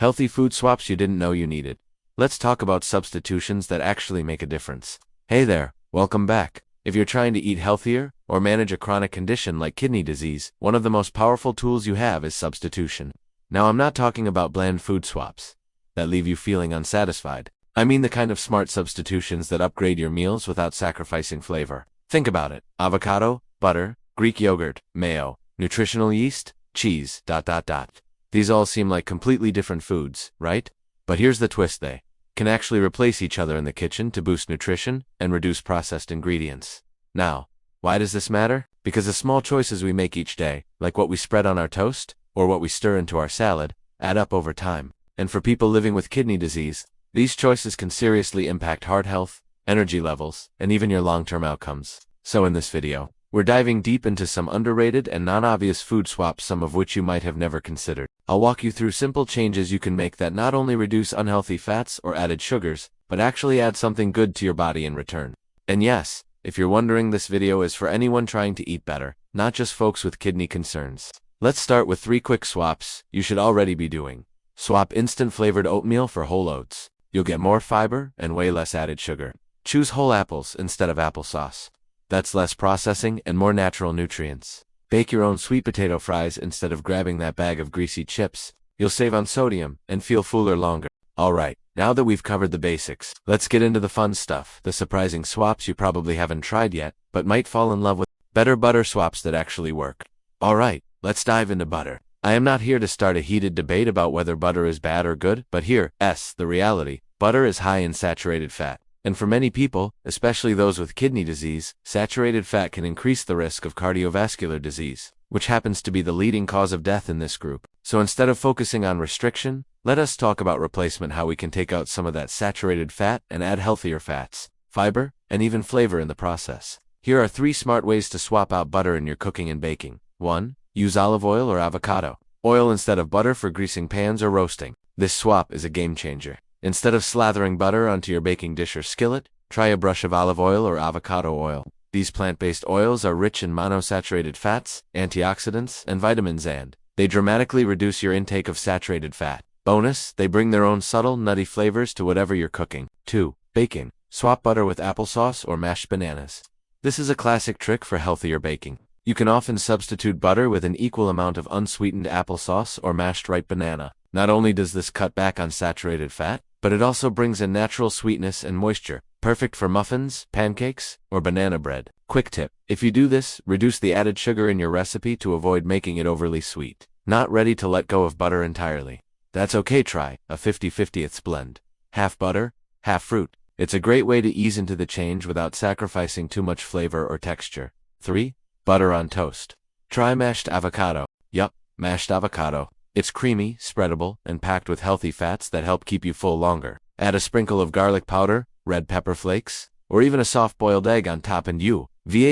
Healthy food swaps you didn't know you needed. Let's talk about substitutions that actually make a difference. Hey there, welcome back. If you're trying to eat healthier or manage a chronic condition like kidney disease, one of the most powerful tools you have is substitution. Now, I'm not talking about bland food swaps that leave you feeling unsatisfied. I mean the kind of smart substitutions that upgrade your meals without sacrificing flavor. Think about it. Avocado, butter, Greek yogurt, mayo, nutritional yeast, cheese, ... These all seem like completely different foods, right? But here's the twist: they can actually replace each other in the kitchen to boost nutrition and reduce processed ingredients. Now, why does this matter? Because the small choices we make each day, like what we spread on our toast or what we stir into our salad, add up over time. And for people living with kidney disease, these choices can seriously impact heart health, energy levels, and even your long-term outcomes. So in this video, we're diving deep into some underrated and non-obvious food swaps, some of which you might have never considered. I'll walk you through simple changes you can make that not only reduce unhealthy fats or added sugars, but actually add something good to your body in return. And yes, if you're wondering, this video is for anyone trying to eat better, not just folks with kidney concerns. Let's start with 3 quick swaps you should already be doing. Swap instant flavored oatmeal for whole oats. You'll get more fiber and way less added sugar. Choose whole apples instead of applesauce. That's less processing and more natural nutrients. Bake your own sweet potato fries instead of grabbing that bag of greasy chips. You'll save on sodium and feel fuller longer. Alright, now that we've covered the basics, let's get into the fun stuff, the surprising swaps you probably haven't tried yet, but might fall in love with. Better butter swaps that actually work. Alright, let's dive into butter. I am not here to start a heated debate about whether butter is bad or good, but here's the reality. Butter is high in saturated fat. And for many people, especially those with kidney disease, saturated fat can increase the risk of cardiovascular disease, which happens to be the leading cause of death in this group. So instead of focusing on restriction, let us talk about replacement, how we can take out some of that saturated fat and add healthier fats, fiber, and even flavor in the process. Here are 3 smart ways to swap out butter in your cooking and baking. 1. Use olive oil or avocado oil instead of butter for greasing pans or roasting. This swap is a game changer. Instead of slathering butter onto your baking dish or skillet, try a brush of olive oil or avocado oil. These plant-based oils are rich in monosaturated fats, antioxidants, and vitamins, and they dramatically reduce your intake of saturated fat. Bonus, they bring their own subtle, nutty flavors to whatever you're cooking. 2. Baking. Swap butter with applesauce or mashed bananas. This is a classic trick for healthier baking. You can often substitute butter with an equal amount of unsweetened applesauce or mashed ripe banana. Not only does this cut back on saturated fat, but it also brings in natural sweetness and moisture, perfect for muffins, pancakes, or banana bread. Quick tip: if you do this, reduce the added sugar in your recipe to avoid making it overly sweet. Not ready to let go of butter entirely? That's okay, try a 50-50 blend. Half butter, half fruit. It's a great way to ease into the change without sacrificing too much flavor or texture. 3. Butter on toast. Try mashed avocado. Yup, mashed avocado. It's creamy, spreadable, and packed with healthy fats that help keep you full longer. Add a sprinkle of garlic powder, red pepper flakes, or even a soft-boiled egg on top, and you've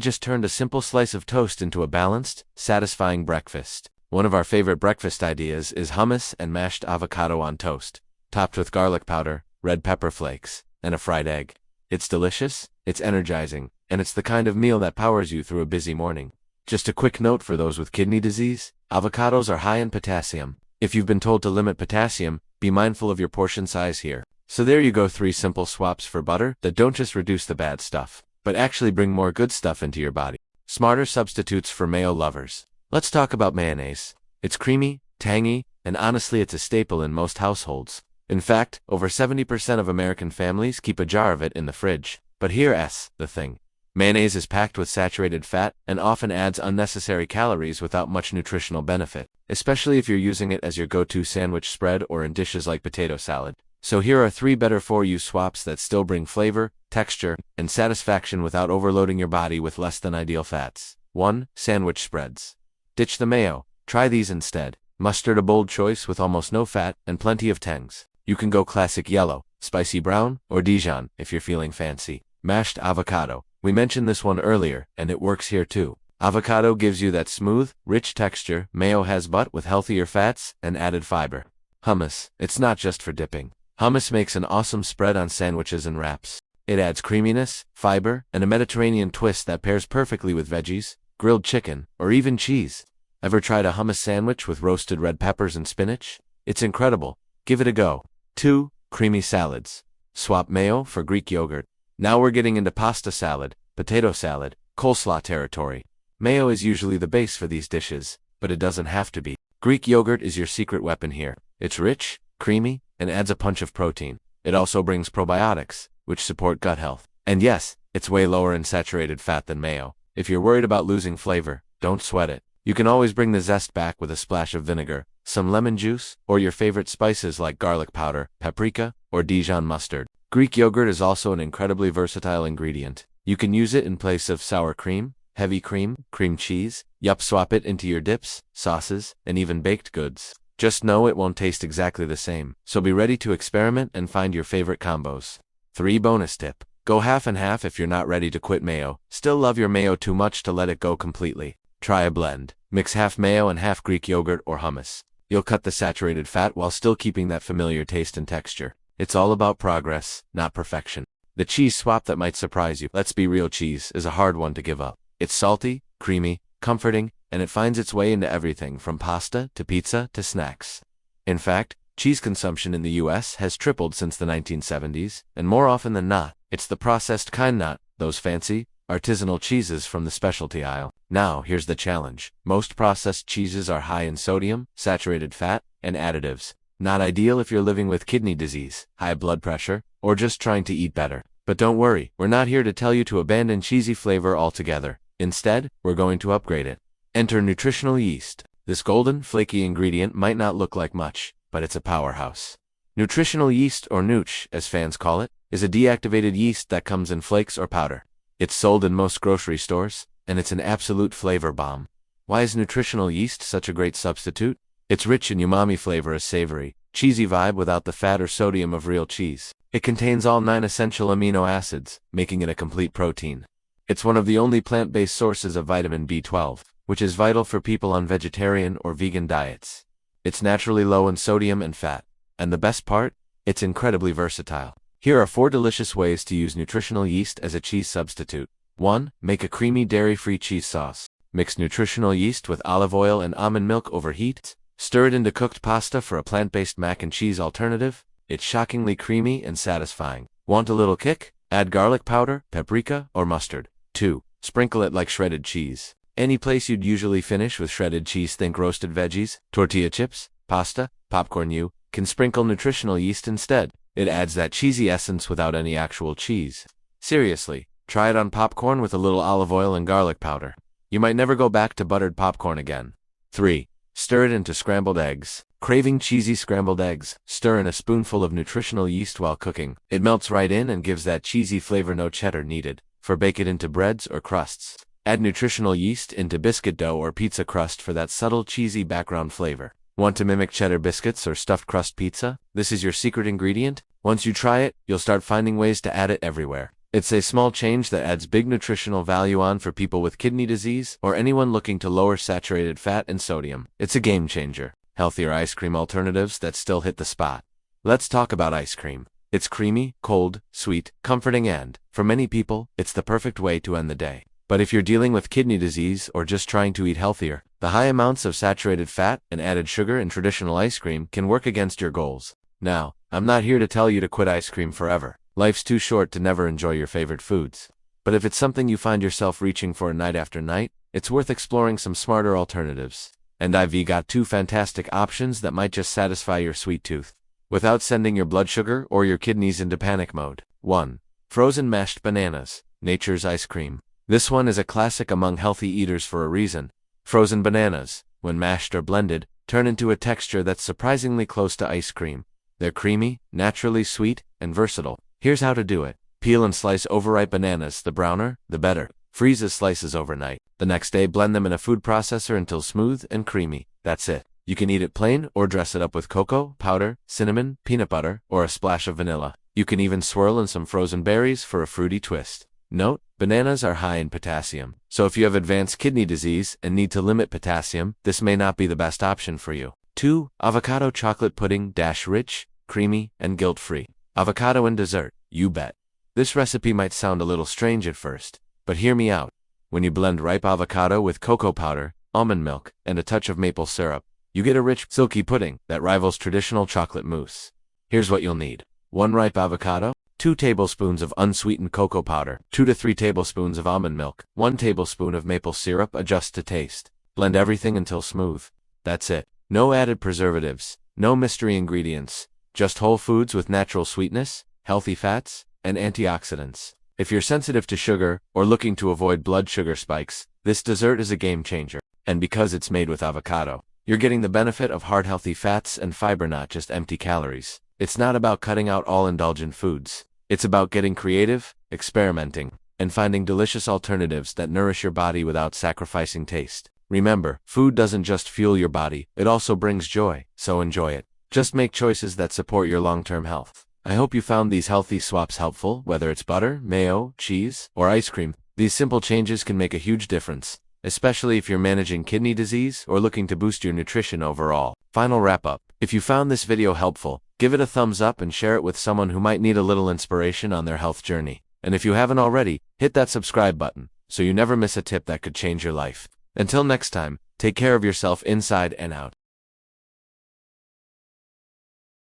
just turned a simple slice of toast into a balanced, satisfying breakfast. One of our favorite breakfast ideas is hummus and mashed avocado on toast, topped with garlic powder, red pepper flakes, and a fried egg. It's delicious, it's energizing, and it's the kind of meal that powers you through a busy morning. Just a quick note for those with kidney disease: avocados are high in potassium. If you've been told to limit potassium, be mindful of your portion size here. So there you go, 3 simple swaps for butter that don't just reduce the bad stuff, but actually bring more good stuff into your body. Smarter substitutes for mayo lovers. Let's talk about mayonnaise. It's creamy, tangy, and honestly it's a staple in most households. In fact, over 70% of American families keep a jar of it in the fridge. But here's the thing. Mayonnaise is packed with saturated fat and often adds unnecessary calories without much nutritional benefit, especially if you're using it as your go-to sandwich spread or in dishes like potato salad. So here are 3 better-for-you swaps that still bring flavor, texture, and satisfaction without overloading your body with less than ideal fats. 1. Sandwich spreads. Ditch the mayo. Try these instead. Mustard, a bold choice with almost no fat and plenty of tangs. You can go classic yellow, spicy brown, or Dijon if you're feeling fancy. Mashed avocado. We mentioned this one earlier, and it works here too. Avocado gives you that smooth, rich texture mayo has, but with healthier fats and added fiber. Hummus. It's not just for dipping. Hummus makes an awesome spread on sandwiches and wraps. It adds creaminess, fiber, and a Mediterranean twist that pairs perfectly with veggies, grilled chicken, or even cheese. Ever tried a hummus sandwich with roasted red peppers and spinach? It's incredible. Give it a go. 2. Creamy salads. Swap mayo for Greek yogurt. Now we're getting into pasta salad, potato salad, coleslaw territory. Mayo is usually the base for these dishes, but it doesn't have to be. Greek yogurt is your secret weapon here. It's rich, creamy, and adds a punch of protein. It also brings probiotics, which support gut health. And yes, it's way lower in saturated fat than mayo. If you're worried about losing flavor, don't sweat it. You can always bring the zest back with a splash of vinegar, some lemon juice, or your favorite spices like garlic powder, paprika, or Dijon mustard. Greek yogurt is also an incredibly versatile ingredient. You can use it in place of sour cream, heavy cream, cream cheese, swap it into your dips, sauces, and even baked goods. Just know it won't taste exactly the same, so be ready to experiment and find your favorite combos. 3. Bonus tip. Go half and half if you're not ready to quit mayo. Still love your mayo too much to let it go completely. Try a blend. Mix half mayo and half Greek yogurt or hummus. You'll cut the saturated fat while still keeping that familiar taste and texture. It's all about progress, not perfection. The cheese swap that might surprise you. Let's be real, cheese is a hard one to give up. It's salty, creamy, comforting, and it finds its way into everything from pasta to pizza to snacks. In fact, cheese consumption in the US has tripled since the 1970s, and more often than not, it's the processed kind, not those fancy, artisanal cheeses from the specialty aisle. Now, here's the challenge. Most processed cheeses are high in sodium, saturated fat, and additives. Not ideal if you're living with kidney disease, high blood pressure, or just trying to eat better. But don't worry, we're not here to tell you to abandon cheesy flavor altogether. Instead, we're going to upgrade it. Enter nutritional yeast. This golden, flaky ingredient might not look like much, but it's a powerhouse. Nutritional yeast, or nooch, as fans call it, is a deactivated yeast that comes in flakes or powder. It's sold in most grocery stores, and it's an absolute flavor bomb. Why is nutritional yeast such a great substitute? It's rich in umami flavor, a savory, cheesy vibe without the fat or sodium of real cheese. It contains all 9 essential amino acids, making it a complete protein. It's one of the only plant-based sources of vitamin B12, which is vital for people on vegetarian or vegan diets. It's naturally low in sodium and fat. And the best part? It's incredibly versatile. Here are 4 delicious ways to use nutritional yeast as a cheese substitute. 1. Make a creamy dairy-free cheese sauce. Mix nutritional yeast with olive oil and almond milk over heat. Stir it into cooked pasta for a plant-based mac and cheese alternative. It's shockingly creamy and satisfying. Want a little kick? Add garlic powder, paprika, or mustard. 2. Sprinkle it like shredded cheese. Any place you'd usually finish with shredded cheese, think roasted veggies, tortilla chips, pasta, popcorn. You can sprinkle nutritional yeast instead. It adds that cheesy essence without any actual cheese. Seriously, try it on popcorn with a little olive oil and garlic powder. You might never go back to buttered popcorn again. 3. Stir it into scrambled eggs. Craving cheesy scrambled eggs? Stir in a spoonful of nutritional yeast while cooking. It melts right in and gives that cheesy flavor, no cheddar needed. Bake it into breads or crusts. Add nutritional yeast into biscuit dough or pizza crust for that subtle cheesy background flavor. Want to mimic cheddar biscuits or stuffed crust pizza? This is your secret ingredient. Once you try it, you'll start finding ways to add it everywhere. It's a small change that adds big nutritional value on for people with kidney disease or anyone looking to lower saturated fat and sodium. It's a game changer. Healthier ice cream alternatives that still hit the spot. Let's talk about ice cream. It's creamy, cold, sweet, comforting, and, for many people, it's the perfect way to end the day. But if you're dealing with kidney disease or just trying to eat healthier, the high amounts of saturated fat and added sugar in traditional ice cream can work against your goals. Now, I'm not here to tell you to quit ice cream forever. Life's too short to never enjoy your favorite foods. But if it's something you find yourself reaching for night after night, it's worth exploring some smarter alternatives. And I've got 2 fantastic options that might just satisfy your sweet tooth, without sending your blood sugar or your kidneys into panic mode. 1. Frozen mashed bananas. Nature's ice cream. This one is a classic among healthy eaters for a reason. Frozen bananas, when mashed or blended, turn into a texture that's surprisingly close to ice cream. They're creamy, naturally sweet, and versatile. Here's how to do it. Peel and slice overripe bananas. The browner, the better. Freeze the slices overnight. The next day, blend them in a food processor until smooth and creamy. That's it. You can eat it plain or dress it up with cocoa, powder, cinnamon, peanut butter, or a splash of vanilla. You can even swirl in some frozen berries for a fruity twist. Note: bananas are high in potassium, so if you have advanced kidney disease and need to limit potassium, this may not be the best option for you. 2. Avocado chocolate pudding. Rich, creamy, and guilt-free. Avocado in dessert, you bet. This recipe might sound a little strange at first, but hear me out. When you blend ripe avocado with cocoa powder, almond milk, and a touch of maple syrup, You get a rich, silky pudding that rivals traditional chocolate mousse. Here's what you'll need. 1 ripe avocado, 2 tablespoons of unsweetened cocoa powder, 2 to 3 tablespoons of almond milk, 1 tablespoon of maple syrup, adjust to taste. Blend everything until smooth. That's it. No added preservatives, no mystery ingredients, just whole foods with natural sweetness, healthy fats, and antioxidants. If you're sensitive to sugar or looking to avoid blood sugar spikes, this dessert is a game changer. And because it's made with avocado, you're getting the benefit of heart-healthy fats and fiber, not just empty calories. It's not about cutting out all indulgent foods. It's about getting creative, experimenting, and finding delicious alternatives that nourish your body without sacrificing taste. Remember, food doesn't just fuel your body, it also brings joy, so enjoy it. Just make choices that support your long-term health. I hope you found these healthy swaps helpful, whether it's butter, mayo, cheese, or ice cream. These simple changes can make a huge difference, especially if you're managing kidney disease or looking to boost your nutrition overall. Final wrap-up. If you found this video helpful, give it a thumbs up and share it with someone who might need a little inspiration on their health journey. And if you haven't already, hit that subscribe button so you never miss a tip that could change your life. Until next time, take care of yourself inside and out.